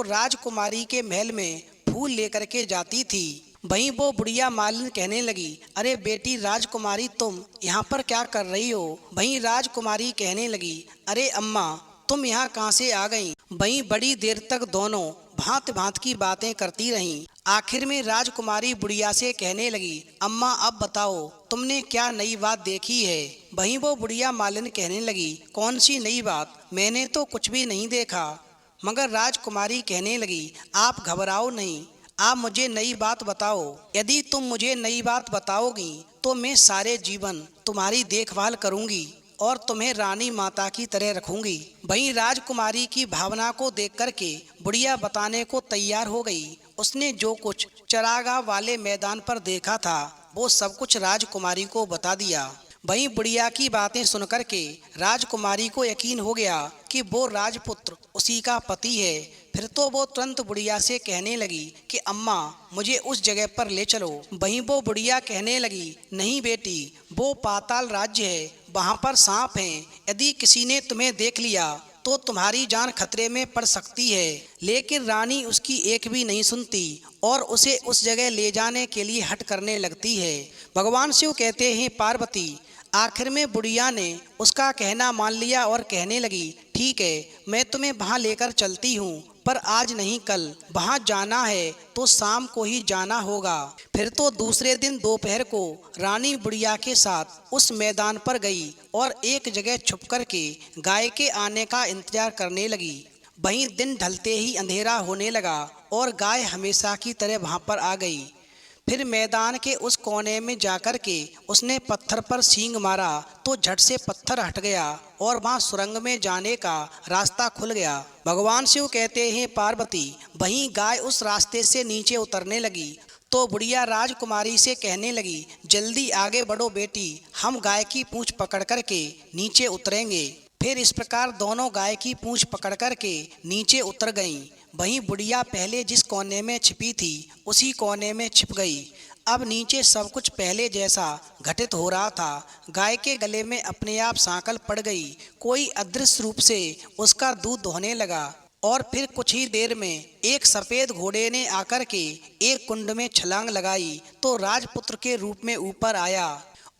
राजकुमारी के महल में फूल लेकर के जाती थी। वहीं वो बुढ़िया मालिन कहने लगी, अरे बेटी राजकुमारी, तुम यहाँ पर क्या कर रही हो? वहीं राजकुमारी कहने लगी, अरे अम्मा, तुम यहाँ कहाँ से आ गई? वहीं बड़ी देर तक दोनों भांत भांत की बातें करती रहीं। आखिर में राजकुमारी बुढ़िया से कहने लगी, अम्मा अब बताओ तुमने क्या नई बात देखी है? वहीं वो बुढ़िया मालिन कहने लगी, कौन सी नई बात? मैंने तो कुछ भी नहीं देखा। मगर राजकुमारी कहने लगी, आप घबराओ नहीं, आप मुझे नई बात बताओ। यदि तुम मुझे नई बात बताओगी तो मैं सारे जीवन तुम्हारी देखभाल करूंगी और तुम्हें रानी माता की तरह रखूंगी। वहीं राजकुमारी की भावना को देख करके बुढ़िया बताने को तैयार हो गई। उसने जो कुछ चरागाह वाले मैदान पर देखा था वो सब कुछ राजकुमारी को बता दिया। वहीं बुढ़िया की बातें सुनकर के राजकुमारी को यकीन हो गया कि वो राजपुत्र उसी का पति है। फिर तो वो तुरंत बुढ़िया से कहने लगी कि अम्मा मुझे उस जगह पर ले चलो। वहीं वो बुढ़िया कहने लगी, नहीं बेटी, वो पाताल राज्य है, वहाँ पर सांप हैं, यदि किसी ने तुम्हें देख लिया तो तुम्हारी जान खतरे में पड़ सकती है। लेकिन रानी उसकी एक भी नहीं सुनती और उसे उस जगह ले जाने के लिए हट करने लगती है। भगवान शिव कहते हैं, पार्वती, आखिर में बुढ़िया ने उसका कहना मान लिया और कहने लगी, ठीक है, मैं तुम्हें वहाँ लेकर चलती हूँ, पर आज नहीं कल। वहाँ जाना है तो शाम को ही जाना होगा। फिर तो दूसरे दिन दोपहर को रानी बुढ़िया के साथ उस मैदान पर गई और एक जगह छुप कर के गाय के आने का इंतजार करने लगी। वहीं दिन ढलते ही अंधेरा होने लगा और गाय हमेशा की तरह वहाँ पर आ गई। फिर मैदान के उस कोने में जाकर के उसने पत्थर पर सींग मारा तो झट से पत्थर हट गया और वहाँ सुरंग में जाने का रास्ता खुल गया। भगवान शिव कहते हैं, पार्वती, वहीं गाय उस रास्ते से नीचे उतरने लगी तो बुढ़िया राजकुमारी से कहने लगी, जल्दी आगे बढ़ो बेटी, हम गाय की पूंछ पकड़ कर के नीचे उतरेंगे। फिर इस प्रकार दोनों गाय की पूंछ पकड़ कर के नीचे उतर गईं। वहीं बुढ़िया पहले जिस कोने में छिपी थी उसी कोने में छिप गई। अब नीचे सब कुछ पहले जैसा घटित हो रहा था। गाय के गले में अपने आप सांकल पड़ गई। कोई अदृश्य रूप से उसका दूध दोहने लगा और फिर कुछ ही देर में एक सफ़ेद घोड़े ने आकर के एक कुंड में छलांग लगाई तो राजपुत्र के रूप में ऊपर आया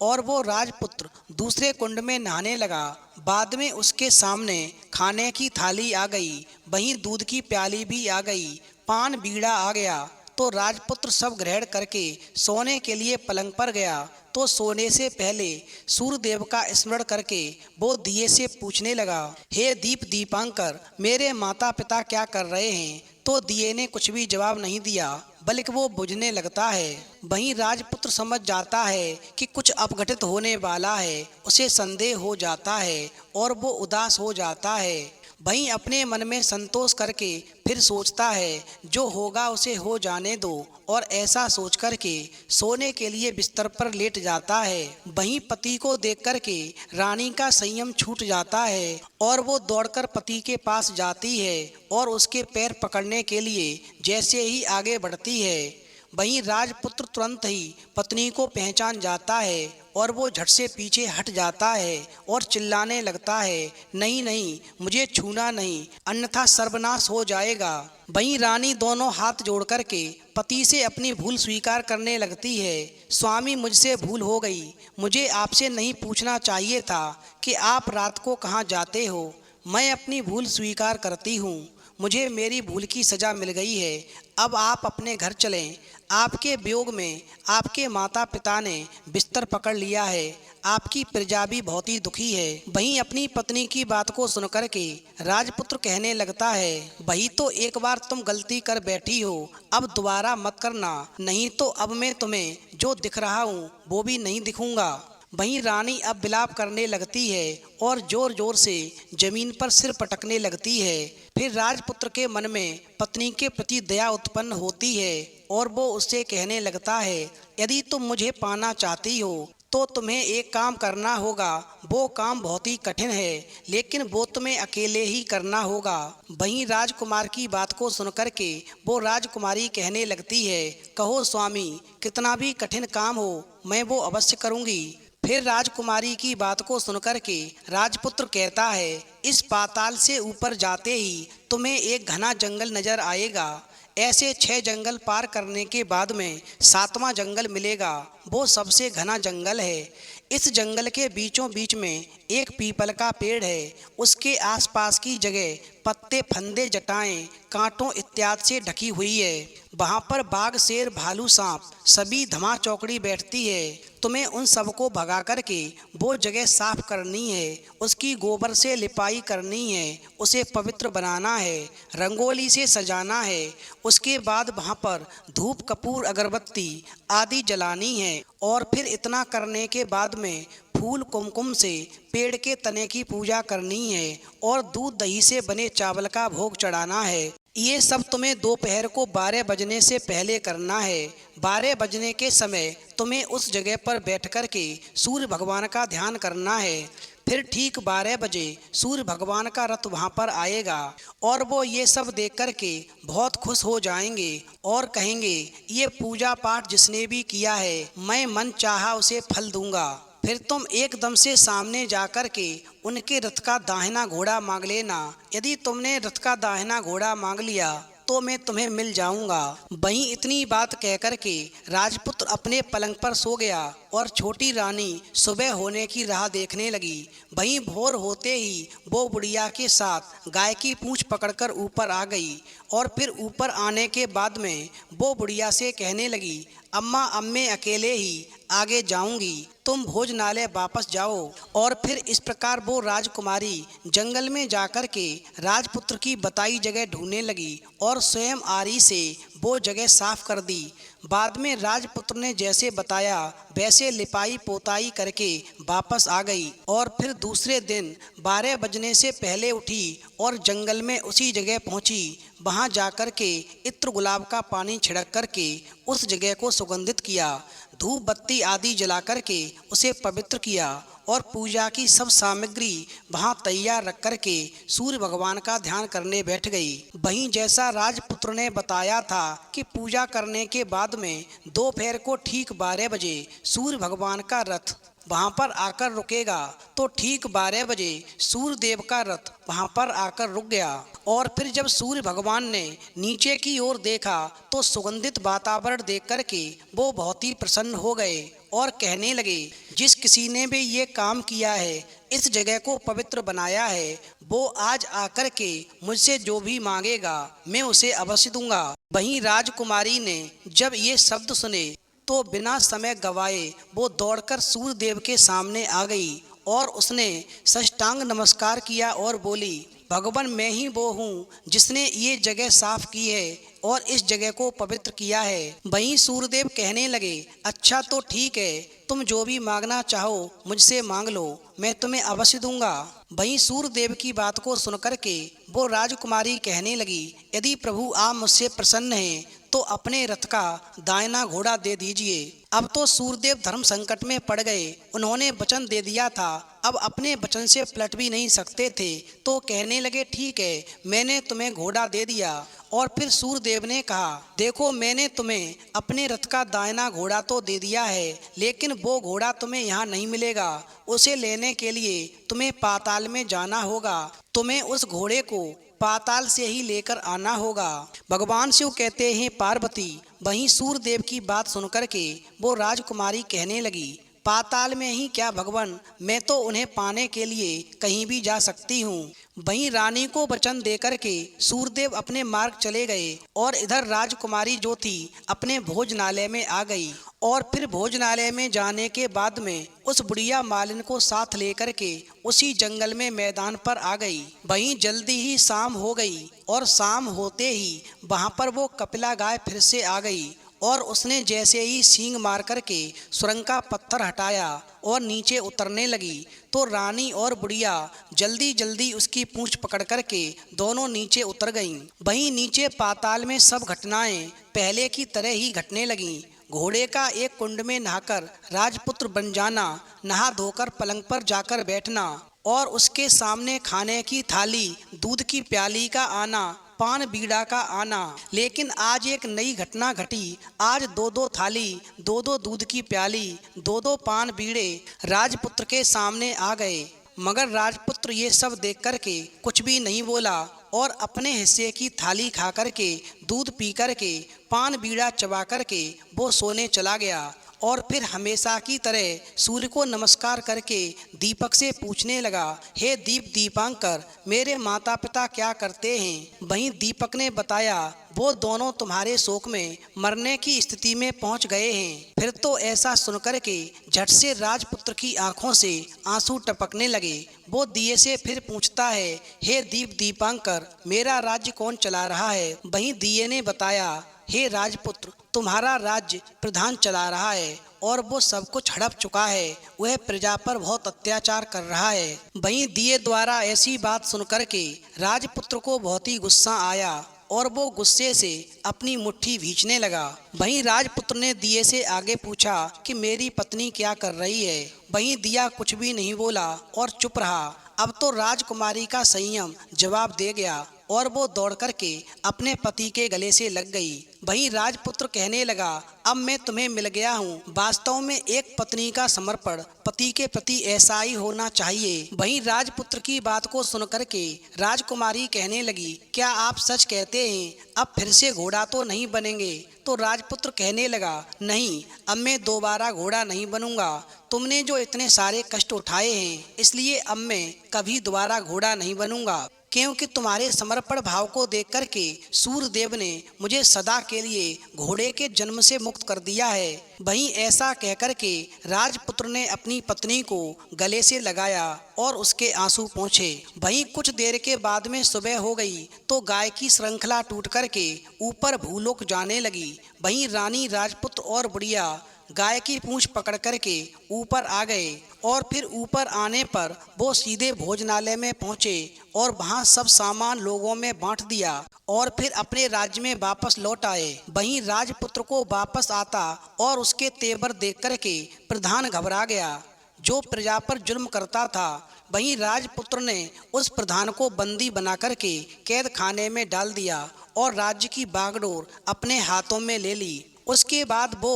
और वो राजपुत्र दूसरे कुंड में नहाने लगा। बाद में उसके सामने खाने की थाली आ गई, वहीं दूध की प्याली भी आ गई, पान बीड़ा आ गया तो राजपुत्र सब ग्रहण करके सोने के लिए पलंग पर गया। तो सोने से पहले सूर्यदेव का स्मरण करके वो दिए से पूछने लगा, हे दीप दीपांकर, मेरे माता पिता क्या कर रहे हैं? तो दिए ने कुछ भी जवाब नहीं दिया, बल्कि वो बुझने लगता है। वहीं राजपुत्र समझ जाता है कि कुछ अपघटित होने वाला है। उसे संदेह हो जाता है और वो उदास हो जाता है। वहीं अपने मन में संतोष करके फिर सोचता है, जो होगा उसे हो जाने दो, और ऐसा सोच करके सोने के लिए बिस्तर पर लेट जाता है। वहीं पति को देख करके रानी का संयम छूट जाता है और वो दौड़कर पति के पास जाती है और उसके पैर पकड़ने के लिए जैसे ही आगे बढ़ती है, वहीं राजपुत्र तुरंत ही पत्नी को पहचान जाता है और वो झट से पीछे हट जाता है और चिल्लाने लगता है, नहीं नहीं, मुझे छूना नहीं, अन्यथा सर्वनाश हो जाएगा। वहीं रानी दोनों हाथ जोड़ करके पति से अपनी भूल स्वीकार करने लगती है। स्वामी, मुझसे भूल हो गई, मुझे आपसे नहीं पूछना चाहिए था कि आप रात को कहाँ जाते हो। मैं अपनी भूल स्वीकार करती हूँ, मुझे मेरी भूल की सज़ा मिल गई है। अब आप अपने घर चलें। आपके वियोग में आपके माता पिता ने बिस्तर पकड़ लिया है। आपकी प्रजा भी बहुत ही दुखी है। वहीं अपनी पत्नी की बात को सुनकर के राजपुत्र कहने लगता है, वही तो एक बार तुम गलती कर बैठी हो, अब दोबारा मत करना, नहीं तो अब मैं तुम्हें जो दिख रहा हूँ वो भी नहीं दिखूंगा। वहीं रानी अब विलाप करने लगती है और जोर जोर से जमीन पर सिर पटकने लगती है। फिर राजपुत्र के मन में पत्नी के प्रति दया उत्पन्न होती है और वो उससे कहने लगता है, यदि तुम मुझे पाना चाहती हो तो तुम्हें एक काम करना होगा। वो काम बहुत ही कठिन है, लेकिन वो तुम्हें अकेले ही करना होगा। वहीं राजकुमार की बात को सुनकर के वो राजकुमारी कहने लगती है, कहो स्वामी, कितना भी कठिन काम हो मैं वो अवश्य करूँगी। फिर राजकुमारी की बात को सुनकर के राजपुत्र कहता है, इस पाताल से ऊपर जाते ही तुम्हें एक घना जंगल नजर आएगा। ऐसे 6 जंगल पार करने के बाद में 7वां जंगल मिलेगा। वो सबसे घना जंगल है। इस जंगल के बीचों बीच में एक पीपल का पेड़ है। उसके आसपास की जगह पत्ते, फंदे, जटाएं, कांटों इत्यादि से ढकी हुई है। वहाँ पर बाघ, शेर, भालू, सांप सभी धमा चौकड़ी बैठती है। तुम्हें उन सबको भगा करके वो जगह साफ करनी है, उसकी गोबर से लिपाई करनी है, उसे पवित्र बनाना है, रंगोली से सजाना है। उसके बाद वहाँ पर धूप, कपूर, अगरबत्ती आदि जलानी है और फिर इतना करने के बाद में फूल कुमकुम से पेड़ के तने की पूजा करनी है और दूध दही से बने चावल का भोग चढ़ाना है। ये सब तुम्हें दोपहर को 12 बजने से पहले करना है। 12 बजने के समय तुम्हें उस जगह पर बैठ कर के सूर्य भगवान का ध्यान करना है। फिर ठीक 12 बजे सूर्य भगवान का रथ वहाँ पर आएगा और वो ये सब देख कर के बहुत खुश हो जाएंगे और कहेंगे, ये पूजा पाठ जिसने भी किया है मैं मन चाहा उसे फल दूंगा। फिर तुम एकदम से सामने जाकर के उनके रथ का दाहिना घोड़ा मांग लेना। यदि तुमने रथ का दाहिना घोड़ा मांग लिया तो मैं तुम्हें मिल जाऊंगा। वहीं इतनी बात कहकर के राजपुत्र अपने पलंग पर सो गया और छोटी रानी सुबह होने की राह देखने लगी। वहीं भोर होते ही वो बुढ़िया के साथ गाय की पूंछ पकड़कर ऊपर आ गई और फिर ऊपर आने के बाद में वो बुढ़िया से कहने लगी, अम्मा अब मैं अकेले ही आगे जाऊंगी, तुम भोजनालय वापस जाओ। और फिर इस प्रकार वो राजकुमारी जंगल में जाकर के राजपुत्र की बताई जगह ढूंढने लगी और स्वयं आरी से वो जगह साफ कर दी। बाद में राजपुत्र ने जैसे बताया वैसे लिपाई पोताई करके वापस आ गई और फिर दूसरे दिन 12 बजने से पहले उठी और जंगल में उसी जगह पहुंची। वहां जाकर के इत्र गुलाब का पानी छिड़क करके उस जगह को सुगंधित किया, धूप बत्ती आदि जलाकर के उसे पवित्र किया और पूजा की सब सामग्री वहां तैयार रख कर के सूर्य भगवान का ध्यान करने बैठ गई। वहीं जैसा राजपुत्र ने बताया था कि पूजा करने के बाद में दोपहर को ठीक 12 बजे सूर्य भगवान का रथ वहां पर आकर रुकेगा, तो ठीक 12 बजे सूर्य देव का रथ वहां पर आकर रुक गया। और फिर जब सूर्य भगवान ने नीचे की ओर देखा तो सुगंधित वातावरण देख कर के वो बहुत ही प्रसन्न हो गए और कहने लगे, जिस किसी ने भी ये काम किया है, इस जगह को पवित्र बनाया है, वो आज आकर के मुझसे जो भी मांगेगा मैं उसे अवश्य दूंगा। वहीं राजकुमारी ने जब ये शब्द सुने तो बिना समय गवाए वो दौड़कर सूर्य देव के सामने आ गई और उसने साष्टांग नमस्कार किया और बोली, भगवान मैं ही वो हूँ जिसने ये जगह साफ की है और इस जगह को पवित्र किया है। वहीं सूर्यदेव कहने लगे, अच्छा तो ठीक है, तुम जो भी मांगना चाहो मुझसे मांग लो, मैं तुम्हें अवश्य दूंगा। वहीं सूर्यदेव की बात को सुनकर के वो राजकुमारी कहने लगी, यदि प्रभु आप मुझसे प्रसन्न हैं तो अपने रथ का दाहिना घोड़ा दे दीजिए। अब तो सूर्यदेव धर्म संकट में पड़ गए, उन्होंने वचन दे दिया था, अब अपने वचन से पलट भी नहीं सकते थे, तो कहने लगे, ठीक है, मैंने तुम्हें घोड़ा दे दिया। और फिर सूर्यदेव ने कहा, देखो मैंने तुम्हें अपने रथ का दाहिना घोड़ा तो दे दिया है, लेकिन वो घोड़ा तुम्हें यहाँ नहीं मिलेगा। उसे लेने के लिए तुम्हें पाताल में जाना होगा, तुम्हें उस घोड़े को पाताल से ही लेकर आना होगा। भगवान शिव कहते हैं, पार्वती। वहीं सूर्यदेव की बात सुनकर के वो राजकुमारी कहने लगी, पाताल में ही क्या भगवान, मैं तो उन्हें पाने के लिए कहीं भी जा सकती हूँ। वहीं रानी को वचन देकर के सूर्यदेव अपने मार्ग चले गए और इधर राजकुमारी जो थी अपने भोजनालय में आ गई। और फिर भोजनालय में जाने के बाद में उस बुढ़िया मालिन को साथ लेकर के उसी जंगल में मैदान पर आ गई। वहीं जल्दी ही शाम हो गई और शाम होते ही वहां पर वो कपिला गाय फिर से आ गई और उसने जैसे ही सींग मार करके सुरंग का पत्थर हटाया और नीचे उतरने लगी, तो रानी और बुढ़िया जल्दी जल्दी उसकी पूंछ पकड़ करके दोनों नीचे उतर गईं। वहीं नीचे पाताल में सब घटनाएं पहले की तरह ही घटने लगीं। घोड़े का एक कुंड में नहाकर राजपुत्र बन जाना, नहा धोकर पलंग पर जाकर बैठना और उसके सामने खाने की थाली, दूध की प्याली का आना, पान बीड़ा का आना। लेकिन आज एक नई घटना घटी। आज 2-2 थाली, 2-2 दूध की प्याली, 2-2 पान बीड़े राजपुत्र के सामने आ गए। मगर राजपुत्र ये सब देख करके कुछ भी नहीं बोला और अपने हिस्से की थाली खा करके, दूध पी करके, पान बीड़ा चबा करके वो सोने चला गया। और फिर हमेशा की तरह सूर्य को नमस्कार करके दीपक से पूछने लगा, हे दीप दीपांकर, मेरे माता पिता क्या करते हैं? वहीं दीपक ने बताया, वो दोनों तुम्हारे शोक में मरने की स्थिति में पहुंच गए हैं। फिर तो ऐसा सुनकर के झट से राजपुत्र की आंखों से आंसू टपकने लगे। वो दिए से फिर पूछता है, हे दीप दीपांकर, मेरा राज्य कौन चला रहा है? वहीं दिए ने बताया, हे राजपुत्र, तुम्हारा राज्य प्रधान चला रहा है और वो सब कुछ हड़प चुका है। वह प्रजा पर बहुत अत्याचार कर रहा है। वहीं दिए द्वारा ऐसी बात सुनकर के राजपुत्र को बहुत ही गुस्सा आया और वो गुस्से से अपनी मुट्ठी भींचने लगा। वहीं राजपुत्र ने दिए से आगे पूछा कि मेरी पत्नी क्या कर रही है। वहीं दिया कुछ भी नहीं बोला और चुप रहा। अब तो राजकुमारी का संयम जवाब दे गया और वो दौड़ करके अपने पति के गले से लग गई। वहीं राजपुत्र कहने लगा, अब मैं तुम्हें मिल गया हूँ। वास्तव में एक पत्नी का समर्पण पति के प्रति ऐसा ही होना चाहिए। वहीं राजपुत्र की बात को सुनकर के राजकुमारी कहने लगी, क्या आप सच कहते हैं? अब फिर से घोड़ा तो नहीं बनेंगे? तो राजपुत्र कहने लगा, नहीं, अब मैं दोबारा घोड़ा नहीं बनूंगा। तुमने जो इतने सारे कष्ट उठाए हैं, इसलिए अब मैं कभी दोबारा घोड़ा नहीं बनूंगा, क्योंकि तुम्हारे समर्पण भाव को देख करके सूर्यदेव ने मुझे सदा के लिए घोड़े के जन्म से मुक्त कर दिया है। वहीं ऐसा कहकर के राजपुत्र ने अपनी पत्नी को गले से लगाया और उसके आंसू पोंछे। वहीं कुछ देर के बाद में सुबह हो गई तो गाय की श्रृंखला टूट करके ऊपर भूलोक जाने लगी। वहीं रानी, राजपुत्र और बुढ़िया गाय की पूंछ पकड़ करके ऊपर आ गए और फिर ऊपर आने पर वो सीधे भोजनालय में पहुंचे और वहां सब सामान लोगों में बांट दिया और फिर अपने राज्य में वापस लौट आए। वहीं राजपुत्र को वापस आता और उसके तेवर देख करके प्रधान घबरा गया जो प्रजा पर जुल्म करता था। वहीं राजपुत्र ने उस प्रधान को बंदी बना करके कैद खाने में डाल दिया और राज्य की बागडोर अपने हाथों में ले ली। उसके बाद वो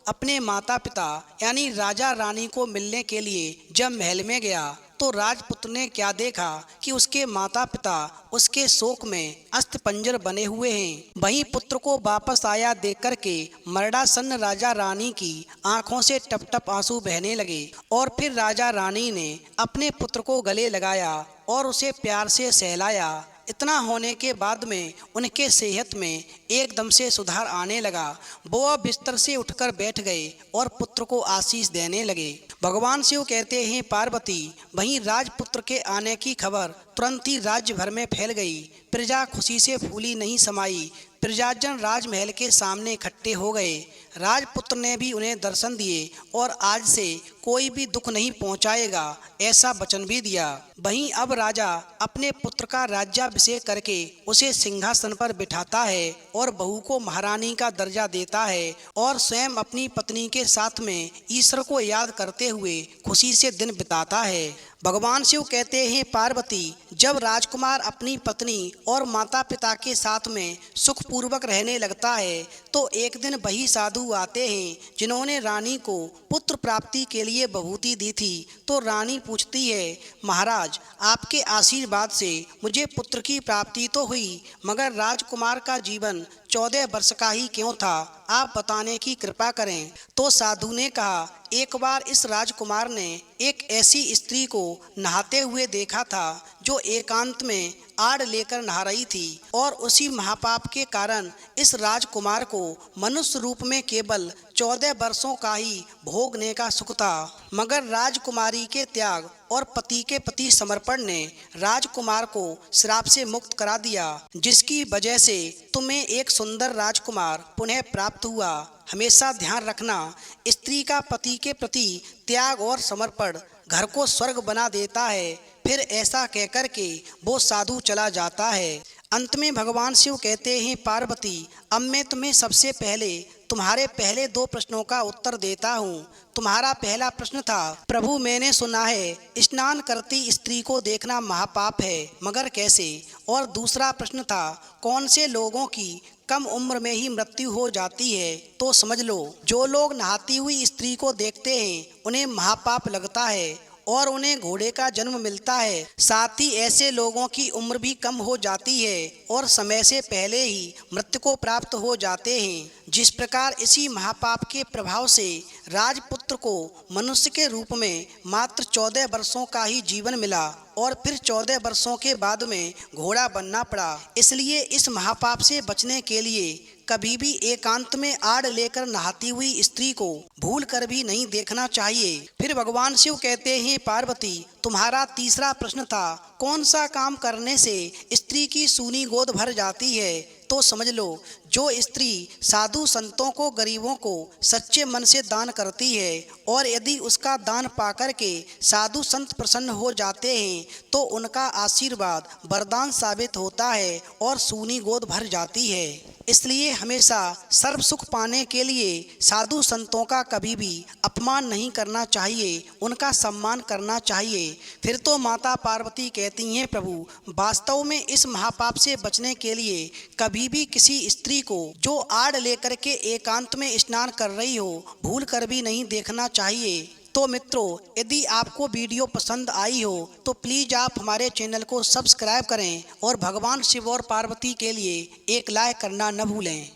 अपने माता पिता यानी राजा रानी को मिलने के लिए जब महल में गया तो राजपुत्र ने क्या देखा कि उसके माता पिता उसके शोक में अस्थिपंजर बने हुए हैं। वहीं पुत्र को वापस आया देख करके मरणासन्न राजा रानी की आंखों से टप टप आंसू बहने लगे और फिर राजा रानी ने अपने पुत्र को गले लगाया और उसे प्यार से सहलाया। इतना होने के बाद में उनके सेहत में एकदम से सुधार आने लगा। वो बिस्तर से उठकर बैठ गए और पुत्र को आशीष देने लगे। भगवान शिव कहते हैं, पार्वती, वहीं राजपुत्र के आने की खबर तुरंत ही राज्य भर में फैल गई। प्रजा खुशी से फूली नहीं समाई। प्रजाजन राजमहल के सामने इकट्ठे हो गए। राजपुत्र ने भी उन्हें दर्शन दिए और आज से कोई भी दुख नहीं पहुंचाएगा ऐसा वचन भी दिया। वहीं अब राजा अपने पुत्र का राज्याभिषेक करके उसे सिंहासन पर बिठाता है और बहू को महारानी का दर्जा देता है और स्वयं अपनी पत्नी के साथ में ईश्वर को याद करते हुए खुशी से दिन बिताता है। भगवान शिव कहते हैं, पार्वती, जब राजकुमार अपनी पत्नी और माता पिता के साथ में सुखपूर्वक रहने लगता है तो एक दिन वही साधु आते हैं जिन्होंने रानी को पुत्र प्राप्ति के लिए बभूति दी थी। तो रानी पूछती है, महाराज, आपके आशीर्वाद से मुझे पुत्र की प्राप्ति तो हुई, मगर राजकुमार का जीवन 14 वर्ष का ही क्यों था? आप बताने की कृपा करें। तो साधु ने कहा, एक बार इस राजकुमार ने एक ऐसी स्त्री को नहाते हुए देखा था जो एकांत में आड़ लेकर नहा रही थी और उसी महापाप के कारण इस राजकुमार को मनुष्य रूप में केवल 14 वर्षों का ही भोगने का सुख था। मगर राजकुमारी के त्याग और पति के प्रति समर्पण ने राजकुमार को श्राप से मुक्त करा दिया, जिसकी वजह से तुम्हें एक सुंदर राजकुमार पुनः प्राप्त हुआ। हमेशा ध्यान रखना, स्त्री का पति के प्रति त्याग और समर्पण घर को स्वर्ग बना देता है। फिर ऐसा कहकर के वो साधु चला जाता है। अंत में भगवान शिव कहते हैं, पार्वती, अब मैं तुम्हें सबसे पहले तुम्हारे पहले 2 प्रश्नों का उत्तर देता हूँ। तुम्हारा पहला प्रश्न था, प्रभु, मैंने सुना है स्नान करती स्त्री को देखना महापाप है, मगर कैसे? और दूसरा प्रश्न था, कौन से लोगों की कम उम्र में ही मृत्यु हो जाती है? तो समझ लो, जो लोग नहाती हुई स्त्री को देखते हैं उन्हें महापाप लगता है और उन्हें घोड़े का जन्म मिलता है। साथ ही ऐसे लोगों की उम्र भी कम हो जाती है और समय से पहले ही मृत्यु को प्राप्त हो जाते हैं। जिस प्रकार इसी महापाप के प्रभाव से राजपुत्र को मनुष्य के रूप में मात्र 14 वर्षों का ही जीवन मिला और फिर 14 वर्षों के बाद में घोड़ा बनना पड़ा। इसलिए इस महापाप से बचने के लिए कभी भी एकांत में आड़ लेकर नहाती हुई स्त्री को भूल कर भी नहीं देखना चाहिए। फिर भगवान शिव कहते हैं, पार्वती, तुम्हारा तीसरा प्रश्न था, कौन सा काम करने से स्त्री की सूनी गोद भर जाती है? तो समझ लो, जो स्त्री साधु संतों को, गरीबों को सच्चे मन से दान करती है और यदि उसका दान पाकर के साधु संत प्रसन्न हो जाते हैं तो उनका आशीर्वाद वरदान साबित होता है और सूनी गोद भर जाती है। इसलिए हमेशा सर्व सुख पाने के लिए साधु संतों का कभी भी अपमान नहीं करना चाहिए, उनका सम्मान करना चाहिए। फिर तो माता पार्वती कहती हैं, प्रभु वास्तव में इस महापाप से बचने के लिए कभी भी किसी स्त्री को जो आड़ लेकर के एकांत में स्नान कर रही हो भूल कर भी नहीं देखना चाहिए। तो मित्रों, यदि आपको वीडियो पसंद आई हो तो प्लीज़ आप हमारे चैनल को सब्सक्राइब करें और भगवान शिव और पार्वती के लिए एक लाइक करना न भूलें।